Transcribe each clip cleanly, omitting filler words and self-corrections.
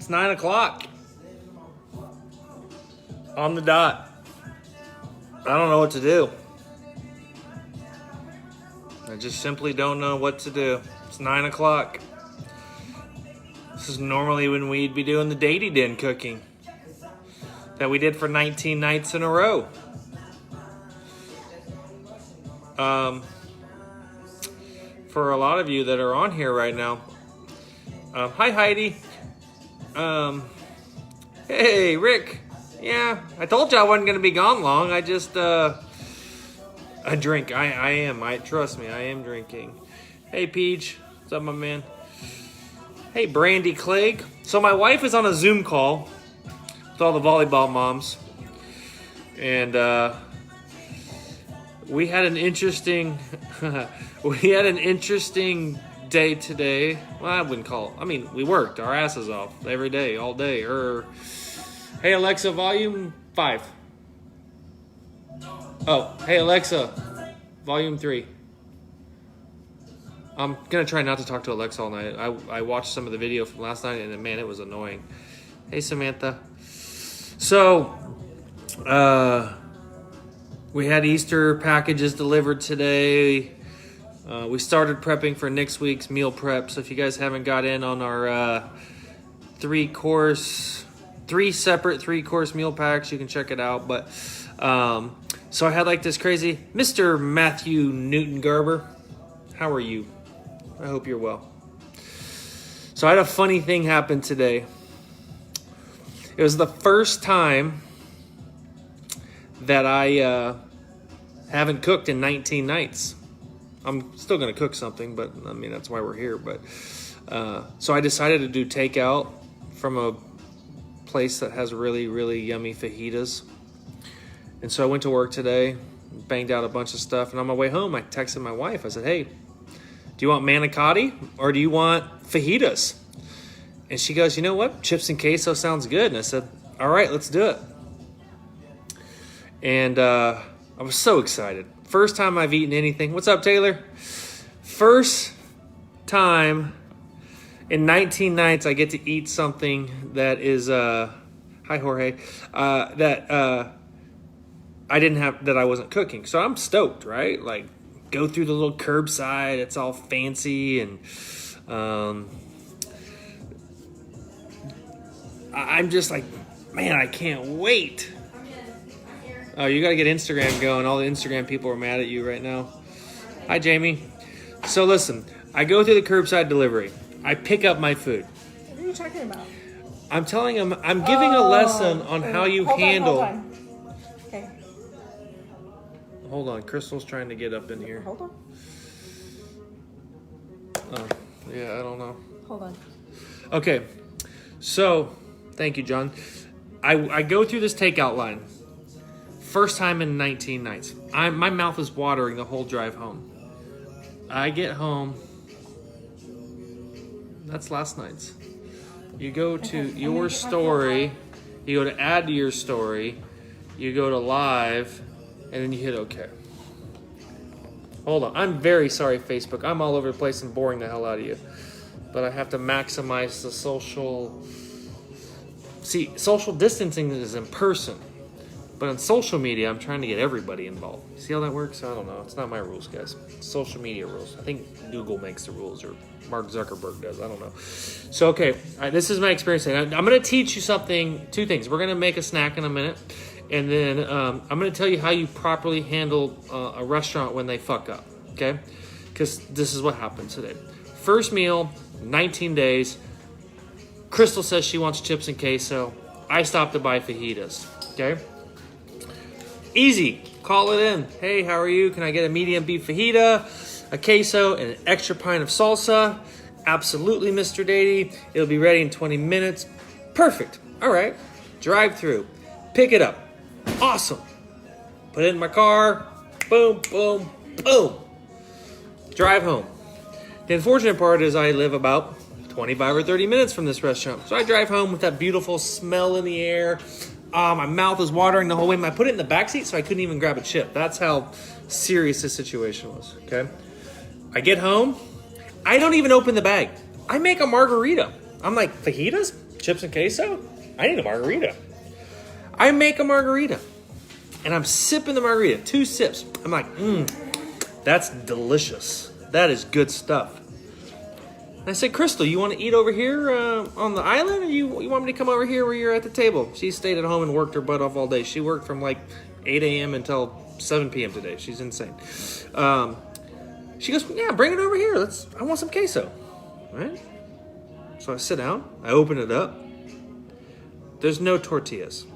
It's 9 o'clock. On the dot. I don't know what to do. I just simply don't know what to do. It's 9 o'clock. This is normally when we'd be doing the Dady Den cooking that we did for 19 nights in a row. For a lot of you that are on here right now, hi Heidi. Hey Rick. Yeah, I told you I wasn't gonna be gone long. I just I drink. I am. Trust me, I am drinking. Hey Peach, what's up, my man? Hey Brandy Clegg. So my wife is on a Zoom call with all the volleyball moms, and we had an interesting day today. Well, I wouldn't call it. I mean, we worked our asses off every day, all day. Hey Alexa, volume 5. Oh, hey Alexa, volume 3. I'm gonna try not to talk to Alexa all night. I watched some of the video from last night, and man, it was annoying. Hey Samantha. So, we had Easter packages delivered today. We started prepping for next week's meal prep. So if you guys haven't got in on our 3 separate 3-course meal packs, you can check it out. But so I had like this crazy Mr. Matthew Newton Garber. How are you? I hope you're well. So I had a funny thing happen today. It was the first time that I haven't cooked in 19 nights. I'm still going to cook something, but I mean, that's why we're here. But so I decided to do takeout from a place that has really, really yummy fajitas. And so I went to work today, banged out a bunch of stuff. And on my way home, I texted my wife. I said, hey, do you want manicotti or do you want fajitas? And she goes, you know what? Chips and queso sounds good. And I said, all right, let's do it. And I was so excited. First time I've eaten anything. What's up, Taylor? First time in 19 nights I get to eat something that is, hi Jorge, that I didn't have, that I wasn't cooking. So I'm stoked, right? Like, go through the little curbside. It's all fancy, and I'm just like, man, I can't wait. Oh, you got to get Instagram going. All the Instagram people are mad at you right now. Hi, Jamie. So listen, I go through the curbside delivery. I pick up my food. What are you talking about? I'm telling them, I'm giving a lesson on how you handle. Hold on. Okay. Hold on, Crystal's trying to get up in here. Hold on. Oh, yeah, I don't know. Hold on. Okay, so thank you, John. I go through this takeout line. First time in 19 nights. My mouth is watering the whole drive home. I get home. That's last night's. You go to your story. You go to add to your story. You go to live. And then you hit OK. Hold on. I'm very sorry, Facebook. I'm all over the place and boring the hell out of you. But I have to maximize the social... See, social distancing is in person. But on social media, I'm trying to get everybody involved. See how that works? I don't know. It's not my rules, guys. It's social media rules. I think Google makes the rules, or Mark Zuckerberg does. I don't know. So, okay. This is my experience. I'm going to teach you something, 2 things. We're going to make a snack in a minute. And then I'm going to tell you how you properly handle a restaurant when they fuck up. Okay? Because this is what happened today. First meal, 19 days. Crystal says she wants chips and queso. I stopped to buy fajitas. Okay? Easy. Call it in. Hey, how are you? Can I get a medium beef fajita, a queso, and an extra pint of salsa? Absolutely, Mr. Dady. It'll be ready in 20 minutes. Perfect. All right. Drive through. Pick it up. Awesome. Put it in my car. Boom, boom, boom. Drive home. The unfortunate part is I live about 25 or 30 minutes from this restaurant. So I drive home with that beautiful smell in the air. My mouth is watering the whole way. I put it in the backseat so I couldn't even grab a chip. That's how serious this situation was, okay? I get home. I don't even open the bag. I make a margarita. I'm like, fajitas? chips and queso? I need a margarita. I make a margarita. And I'm sipping the margarita. 2 sips. I'm like, that's delicious. That is good stuff. And I said, Crystal, you want to eat over here on the island? Or you want me to come over here where you're at the table? She stayed at home and worked her butt off all day. She worked from like 8 a.m. until 7 p.m. today. She's insane. She goes, yeah, bring it over here. I want some queso. All right? So I sit down. I open it up. There's no tortillas.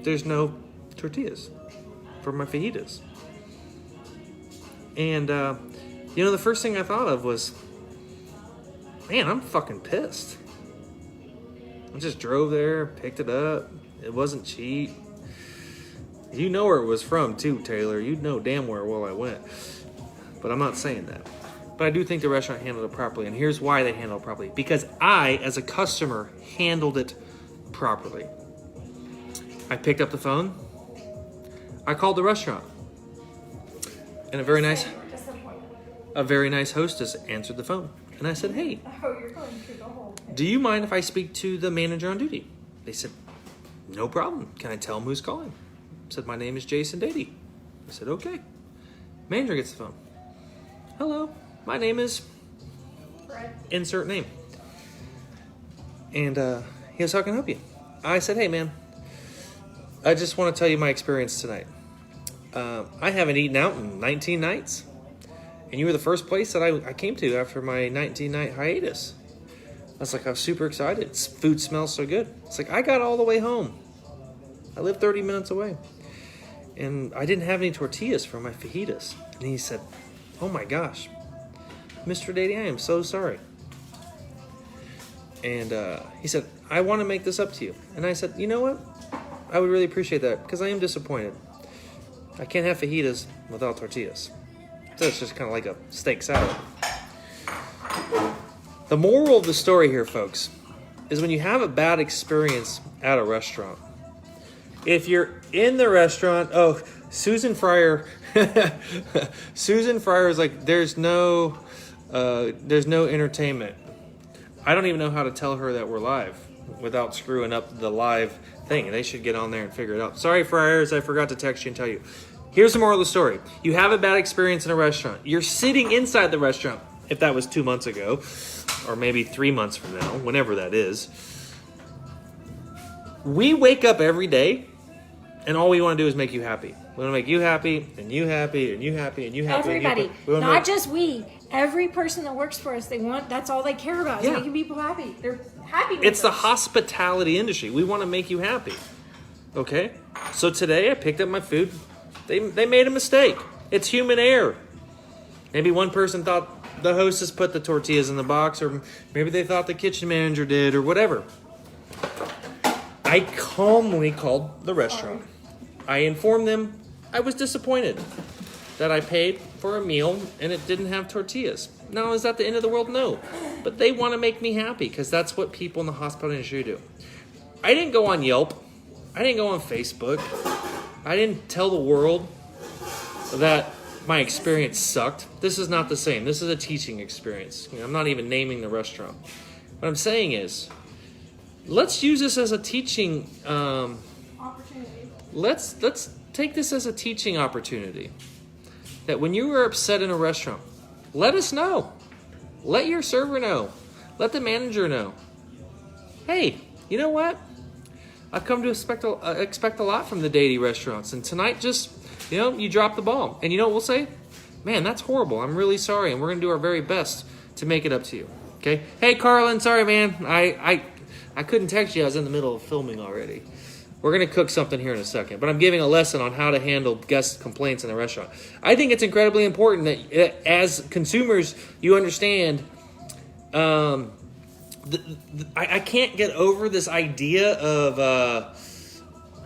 There's no tortillas for my fajitas. And, the first thing I thought of was, man, I'm fucking pissed. I just drove there, picked it up. It wasn't cheap. You know where it was from, too, Taylor. You know damn well I went. But I'm not saying that. But I do think the restaurant handled it properly. And here's why they handled it properly. Because I, as a customer, handled it properly. I picked up the phone. I called the restaurant. And a very nice hostess answered the phone. And I said, hey, do you mind if I speak to the manager on duty? They said, no problem. Can I tell him who's calling? I said, my name is Jason Dady. I said, okay. Manager gets the phone. Hello, my name is Fred. Insert name. And he goes, how can I help you? I said, hey, man, I just want to tell you my experience tonight. I haven't eaten out in 19 nights. And you were the first place that I came to after my 19-night hiatus. I was super excited. Food smells so good. It's like, I got all the way home. I live 30 minutes away. And I didn't have any tortillas for my fajitas. And he said, oh my gosh, Mr. Dady, I am so sorry. And he said, I want to make this up to you. And I said, you know what? I would really appreciate that because I am disappointed. I can't have fajitas without tortillas. So it's just kind of like a steak salad. The moral of the story here, folks, is when you have a bad experience at a restaurant, if you're in the restaurant, Susan Fryer is like, there's no entertainment. I don't even know how to tell her that we're live without screwing up the live thing. They should get on there and figure it out. Sorry, Fryers, I forgot to text you and tell you. Here's the moral of the story. You have a bad experience in a restaurant. You're sitting inside the restaurant, if that was 2 months ago, or maybe 3 months from now, whenever that is. We wake up every day, and all we want to do is make you happy. We want to make you happy, and you happy, and you happy, and you happy. Everybody, not just we. Every person that works for us, that's all they care about is making people happy. They're happy with It's us. the hospitality industry. We want to make you happy. Okay? So today I picked up my food. They made a mistake. It's human error. Maybe one person thought the hostess put the tortillas in the box, or maybe they thought the kitchen manager did, or whatever. I calmly called the restaurant. I informed them I was disappointed that I paid for a meal and it didn't have tortillas. Now, is that the end of the world? No. But they want to make me happy because that's what people in the hospitality industry do. I didn't go on Yelp. I didn't go on Facebook. I didn't tell the world that my experience sucked. This is not the same. This is a teaching experience. I'm not even naming the restaurant. What I'm saying is, let's use this as a teaching Opportunity. Let's take this as a teaching opportunity. That when you are upset in a restaurant, let us know. Let your server know. Let the manager know. Hey, you know what? I've come to expect a lot from the Dady restaurants. And tonight just, you dropped the ball. And you know what we'll say? Man, that's horrible. I'm really sorry. And we're going to do our very best to make it up to you. Okay? Hey, Carlin, sorry, man. I couldn't text you. I was in the middle of filming already. We're going to cook something here in a second. But I'm giving a lesson on how to handle guest complaints in a restaurant. I think it's incredibly important that as consumers, you understand... I can't get over this idea of,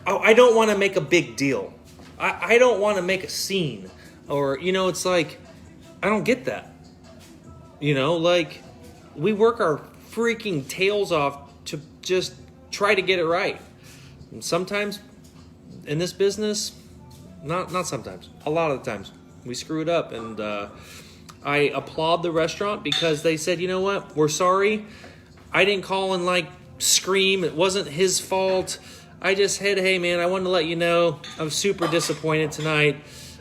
I don't want to make a big deal. I don't want to make a scene. Or, it's like, I don't get that. We work our freaking tails off to just try to get it right. And sometimes in this business, not sometimes, a lot of the times, we screw it up. And I applaud the restaurant because they said, you know what, we're sorry. I didn't call and like scream. It wasn't his fault. I just said, hey man, I wanted to let you know I'm super disappointed tonight.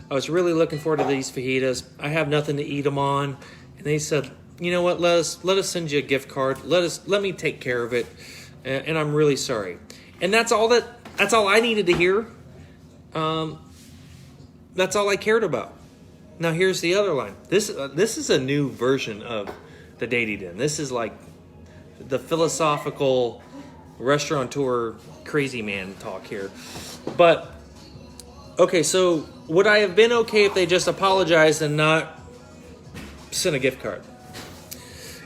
I was really looking forward to these fajitas. I have nothing to eat them on. And they said, you know what, let us send you a gift card. Let me take care of it. And I'm really sorry. And that's all I needed to hear. That's all I cared about. Now here's the other line. This is a new version of the Dady Den. This is like the philosophical restaurateur crazy man talk here. But okay, so would I have been okay if they just apologized and not sent a gift card?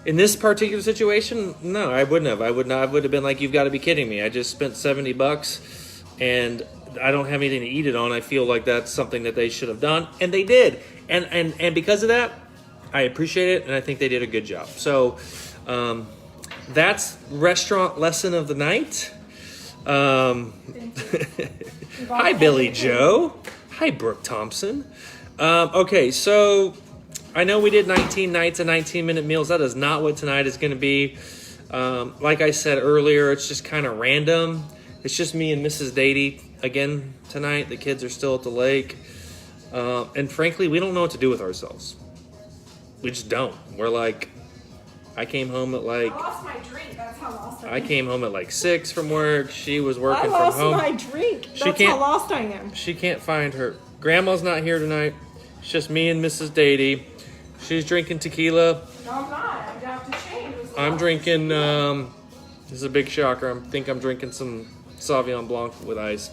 In this particular situation, no, I wouldn't have. I would have been like, you've got to be kidding me. I just spent $70 and I don't have anything to eat it on. I feel like that's something that they should have done, and they did. And because of that, I appreciate it, and I think they did a good job. So that's restaurant lesson of the night. Hi, Billy Joe. Hi, Brooke Thompson. Okay, so I know we did 19 nights and 19-minute meals. That is not what tonight is going to be. Like I said earlier, it's just kind of random. It's just me and Mrs. Dady again tonight. The kids are still at the lake. And frankly, we don't know what to do with ourselves. We just don't. We're like, I came home at like... I lost my drink. That's how lost I am. I came home at like 6 from work. She was working from home. I lost my drink. That's how lost I am. She can't find her. Grandma's not here tonight. It's just me and Mrs. Dady. She's drinking tequila. No, I'm not. I have to change. I'm drinking, this is a big shocker. I think I'm drinking some Sauvignon Blanc with ice.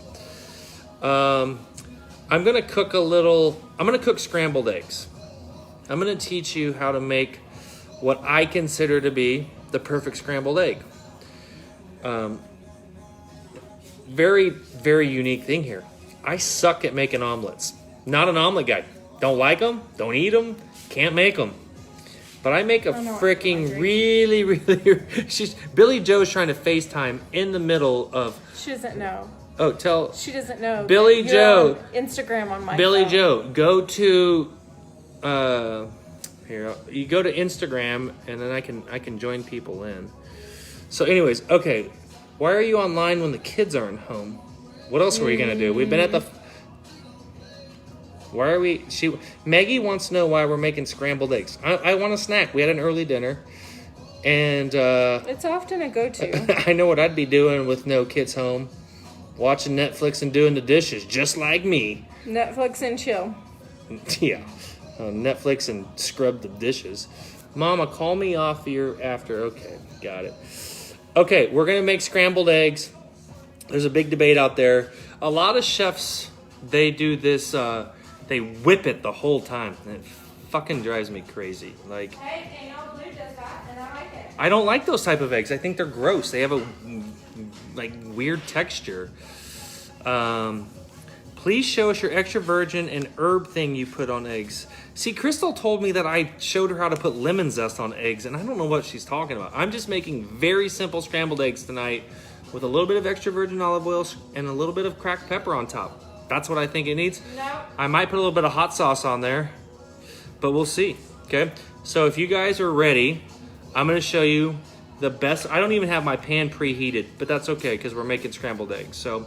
I'm going to cook scrambled eggs. I'm going to teach you how to make what I consider to be the perfect scrambled egg. Very, very unique thing here. I suck at making omelets. Not an omelet guy. Don't like them, don't eat them, can't make them. But I make a freaking really, Billy Joe's trying to FaceTime in the middle of... She doesn't know. Oh, she doesn't know. Billy Joe. On Instagram on my Billy phone. Joe, go to... here, you go to Instagram, and then I can join people in. So anyways, okay. Why are you online when the kids aren't home? What else were you going to do? We've been at the... Why are we... Maggie wants to know why we're making scrambled eggs. I want a snack. We had an early dinner. And... it's often a go-to. I know what I'd be doing with no kids home. Watching Netflix and doing the dishes, just like me. Netflix and chill. Yeah. Netflix and scrub the dishes. Mama, call me off after. Okay, got it. Okay, we're going to make scrambled eggs. There's a big debate out there. A lot of chefs, they do this... they whip it the whole time. And it fucking drives me crazy. Like, Hey, Daniel Blue does that, and I like it. I don't like those type of eggs. I think they're gross. They have a like weird texture. Please show us your extra virgin and herb thing you put on eggs. See, Crystal told me that I showed her how to put lemon zest on eggs, and I don't know what she's talking about. I'm just making very simple scrambled eggs tonight with a little bit of extra virgin olive oil and a little bit of cracked pepper on top. That's what I think it needs. No. I might put a little bit of hot sauce on there, but we'll see. Okay, so if you guys are ready, I'm going to show you the best. I don't even have my pan preheated, but that's okay because we're making scrambled eggs. So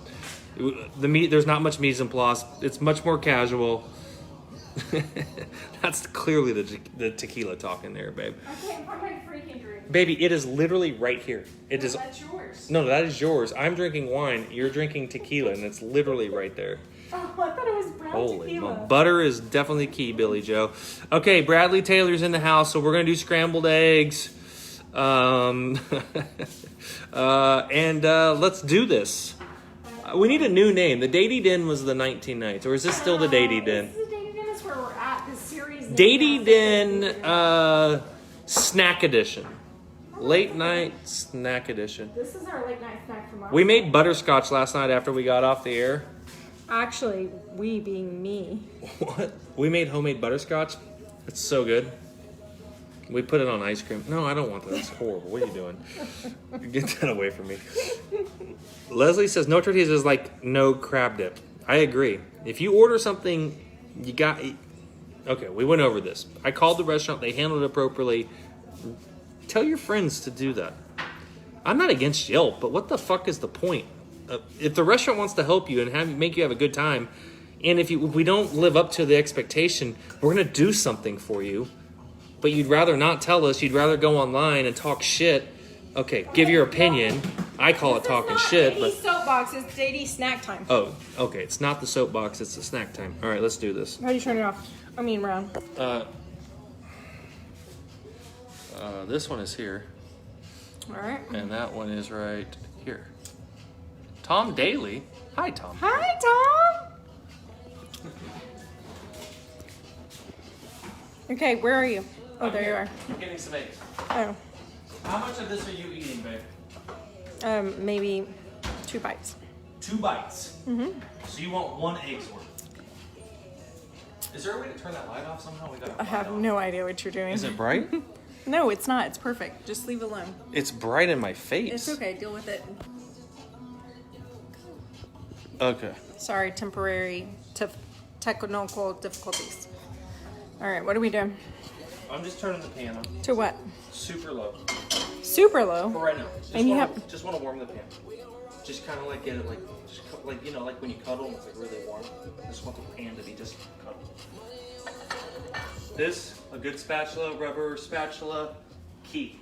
the meat, there's not much mise en place. It's much more casual. That's clearly the tequila talking there, babe. I can't find my freaking drink. Baby, it is literally right here. It is. That's yours. No, that is yours. I'm drinking wine. You're drinking tequila, and it's literally right there. Oh, I thought it was brown Holy tequila. moly. Butter is definitely key, Billy Joe. Okay, Bradley Taylor's in the house, so we're going to do scrambled eggs. And let's do this. We need a new name. The Dady Den was the 19 nights, or is this still the Dady Den? This is the Dady Den. Is where we're at. This series. Dady Den Snack Edition. Late night snack edition. This is our late night snack from our. We made butterscotch last night after we got off the air. Actually, we being me. What? We made homemade butterscotch? It's so good. We put it on ice cream. No, I don't want that. That's horrible. What are you doing? Get that away from me. Leslie says no tortillas is like no crab dip. I agree. If you order something, Okay, we went over this. I called the restaurant. They handled it appropriately. Tell your friends to do that. I'm not against Yelp, but what the fuck is the point? If the restaurant wants to help you and make you have a good time, and if we don't live up to the expectation, we're going to do something for you, but you'd rather not tell us, you'd rather go online and talk shit. Okay, give your opinion. I call it talking shit. Dady's soapbox, it's Dady snack time. Oh, okay. It's not the soapbox, it's the snack time. All right, let's do this. How do you turn it off? I mean, round. This one is here. All right. And that one is right here. Tom Daly. Hi, Tom. Hi, Tom. Okay, where are you? Oh, there you are. I'm getting some eggs. Oh, How much of this are you eating, babe? maybe 2 bites. 2 bites. Mm-hmm. So you want 1 egg's worth. Is there a way to turn that light off somehow? I have no idea what you're doing. Is it bright? No, it's not. It's perfect. Just leave it alone. It's bright in my face. It's okay. Deal with it. Okay. Sorry, temporary technical difficulties. All right, what are we doing? I'm just turning the pan on. To what? Super low. Super low. For right now. And you Just want to warm the pan. Just kind of like get it like, like, you know, like when you cuddle and it's like really warm. I just want the pan to be just cuddled. This, a good spatula, rubber spatula, key.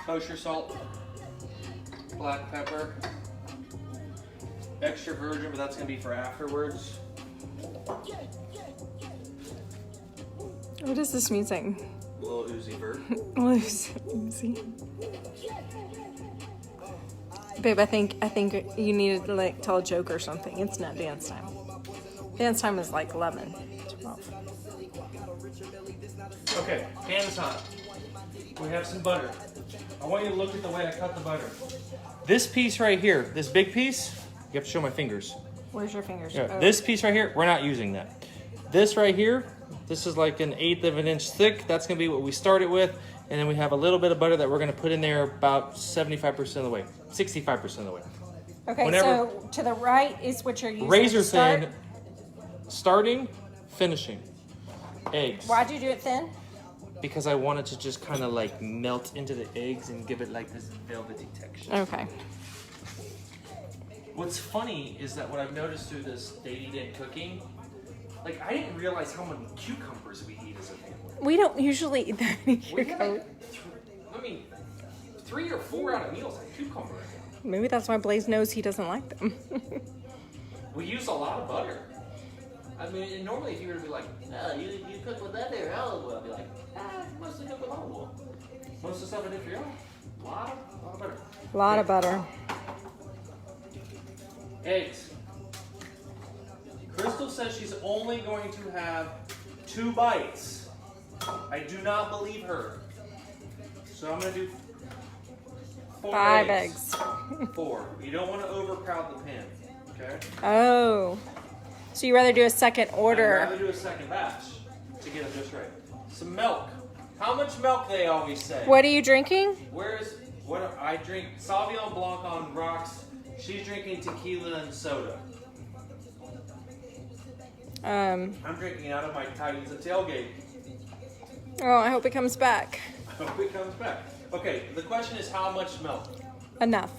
Kosher salt, black pepper, extra virgin, but that's gonna be for afterwards. What is this music? Little Uzi Vert. Uzi. Babe, I think you need to like tell a joke or something. It's not dance time. Dance time is like 11, 12. Okay, pan is hot. We have some butter. I want you to look at the way I cut the butter. This piece right here, this big piece, you have to show my fingers. Where's your fingers? Yeah, Oh. this piece right here, we're not using that. This right here, this is like 1/8 of an inch thick. That's gonna be what we started with. And then we have a little bit of butter that we're gonna put in there about 75% of the way, 65% of the way. Okay, so to the right is what you're using. Razor thin, starting, finishing. Eggs. Why'd you do it thin? Because I wanted to just kind of like melt into the eggs and give it like this velvety texture. Okay. What's funny is that what I've noticed through this Dady cooking, like I didn't realize how many cucumbers we eat as a family. We don't usually eat that many We have cucumbers. like, 3 or 4 out of meals have cucumber in it. Maybe that's why Blaze knows he doesn't like them. We use a lot of butter. I mean, and normally if you were to be like, no, you cook with that there olive oil, I'd be like, mostly cook with olive oil. Most of the stuff I did for you, a lot of butter. A lot of butter. Eggs. Crystal says she's only going to have 2 bites. I do not believe her. So I'm going to do 4 5 eggs. 4. You don't want to overcrowd the pan, okay? Oh. So you rather do a second order? I'd rather do a second batch to get it just right. Some milk. How much milk they always say? What are you drinking? I drink Sauvignon Blanc on rocks. She's drinking tequila and soda. I'm drinking out of my Titans and tailgate. Oh, I hope it comes back. I hope it comes back. Okay, the question is how much milk? Enough.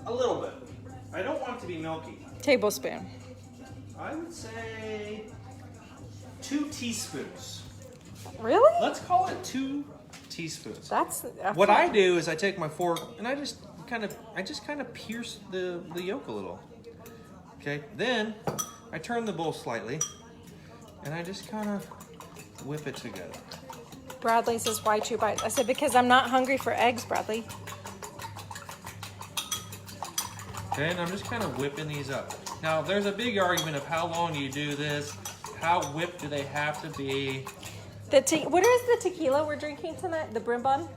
A little bit. I don't want it to be milky. Tablespoon. I would say 2 teaspoons. Really? Let's call it 2 teaspoons. That's What I do is I take my fork and I just kind of pierce the yolk a little. Okay, then I turn the bowl slightly and I just kind of whip it together. Bradley says, why 2 bites? I said, because I'm not hungry for eggs, Bradley. Okay, and I'm just kind of whipping these up. Now, there's a big argument of how long you do this, how whipped do they have to be. What is the tequila we're drinking tonight? The Brim Bun?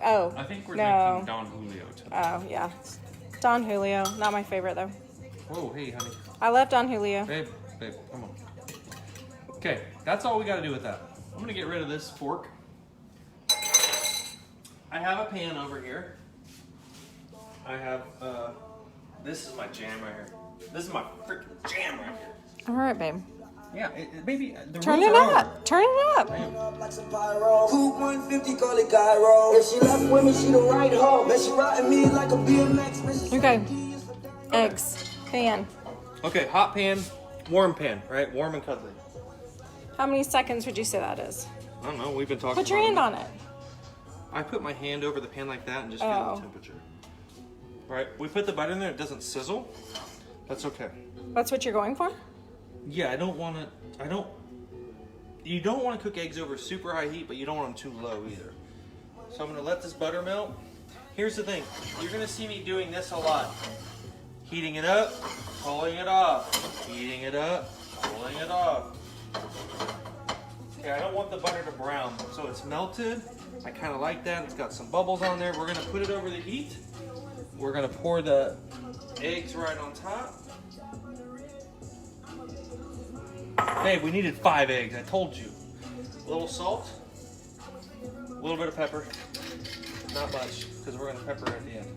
Oh. I think we're drinking Don Julio tonight. Oh, yeah. Don Julio. Not my favorite, though. Whoa, hey, honey. I love Don Julio. Babe, come on. Okay, that's all we got to do with that. I'm going to get rid of this fork. I have a pan over here. I have This is my jam right here. This is my freaking jam right here. All right, babe. Yeah, maybe the Turn rules it are up. over. Turn it up. Like some pyro. Coupe 150, call it gyro. If she left with me, she the right hoe. Man, she riding me like a BMX. Man, she Okay. Eggs. Pan. Okay, hot pan, warm pan, right? Warm and cuddly. How many seconds would you say that is? I don't know. We've been talking. Put your hand on it. I put my hand over the pan like that and just feel the temperature. Right? We put the butter in there. It doesn't sizzle. That's okay. That's what you're going for? Yeah, I don't want to. You don't want to cook eggs over super high heat, but you don't want them too low either. So I'm going to let this butter melt. Here's the thing. You're going to see me doing this a lot. Heating it up, pulling it off. Heating it up, pulling it off. Okay, I don't want the butter to brown, so it's melted. I kind of like that. It's got some bubbles on there. We're going to put it over the heat. We're going to pour the eggs right on top. Babe, we needed 5 eggs. I told you. A little salt, a little bit of pepper. Not much, because we're going to pepper at the end.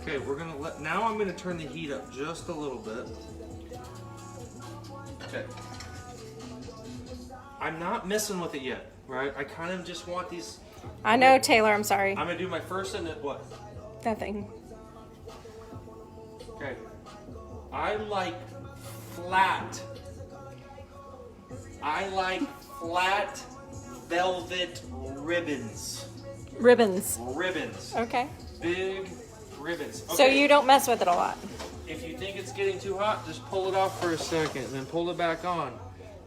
Okay, we're going to now I'm going to turn the heat up just a little bit. Okay. I'm not messing with it yet, right? I kind of just want these. I know, Taylor. I'm sorry. I'm going to do my first and then what? Nothing. Okay. I like flat. I like flat velvet ribbons. Ribbons. Ribbons. Okay. Big ribbons. Okay. So you don't mess with it a lot. If you think it's getting too hot, just pull it off for a second and then pull it back on.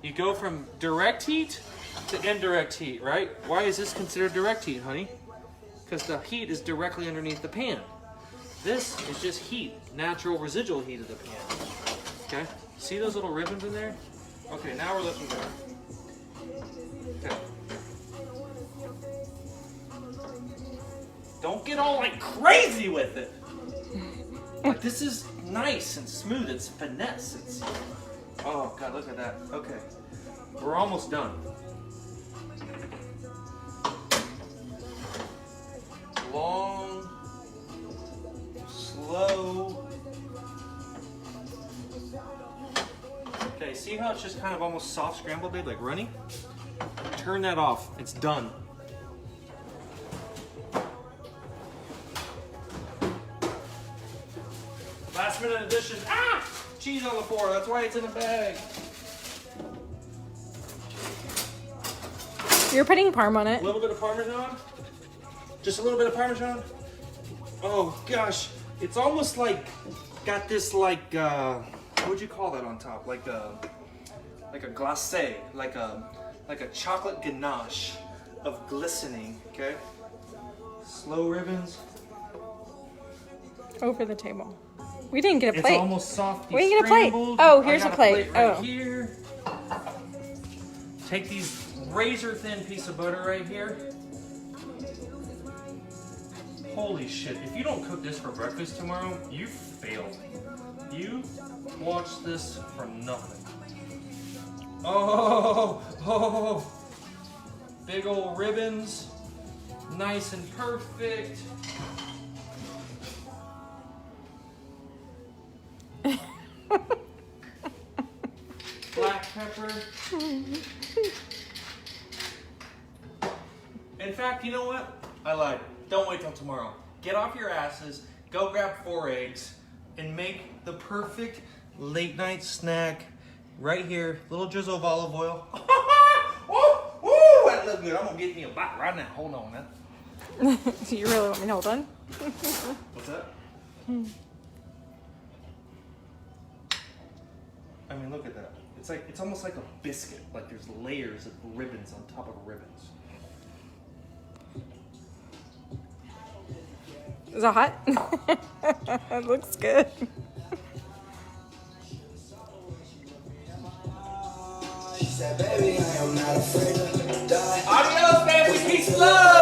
You go from direct heat to indirect heat, right? Why is this considered direct heat, honey? Because the heat is directly underneath the pan. This is just heat, natural residual heat of the pan. Okay? See those little ribbons in there? Okay, now we're looking good. Okay. Don't get all like crazy with it. Like this is nice and smooth. It's finesse. It's oh god, look at that. Okay, we're almost done. Long, slow. Okay, see how it's just kind of almost soft scrambled, babe, like runny? Turn that off. It's done. Last minute addition. Ah! Cheese on the floor. That's why it's in a bag. You're putting parm on it. A little bit of Parmesan. Just a little bit of Parmesan. Oh gosh, it's almost like got this like what would you call that on top? Like a glacé, like a chocolate ganache of glistening. Okay. Slow ribbons. Over the table. We didn't get a plate. It's almost soft. We didn't get a plate. Oh, here's a plate. Right Oh. here. Take these razor thin piece of butter right here. Holy shit, if you don't cook this for breakfast tomorrow, you failed. You watched this for nothing. Oh, big old ribbons, nice and perfect. Black pepper. In fact, you know what? I lied. Don't wait till tomorrow. Get off your asses, go grab 4 eggs, and make the perfect late night snack right here. Little drizzle of olive oil. Oh, that looks good. I'm gonna get me a bite right now. Hold on, man. Do you really want me to hold on? What's that? I mean, look at that. It's almost like a biscuit. Like there's layers of ribbons on top of ribbons. Is it hot? It looks good. She said, baby, I am not afraid to die. Adios, baby. Peace and love.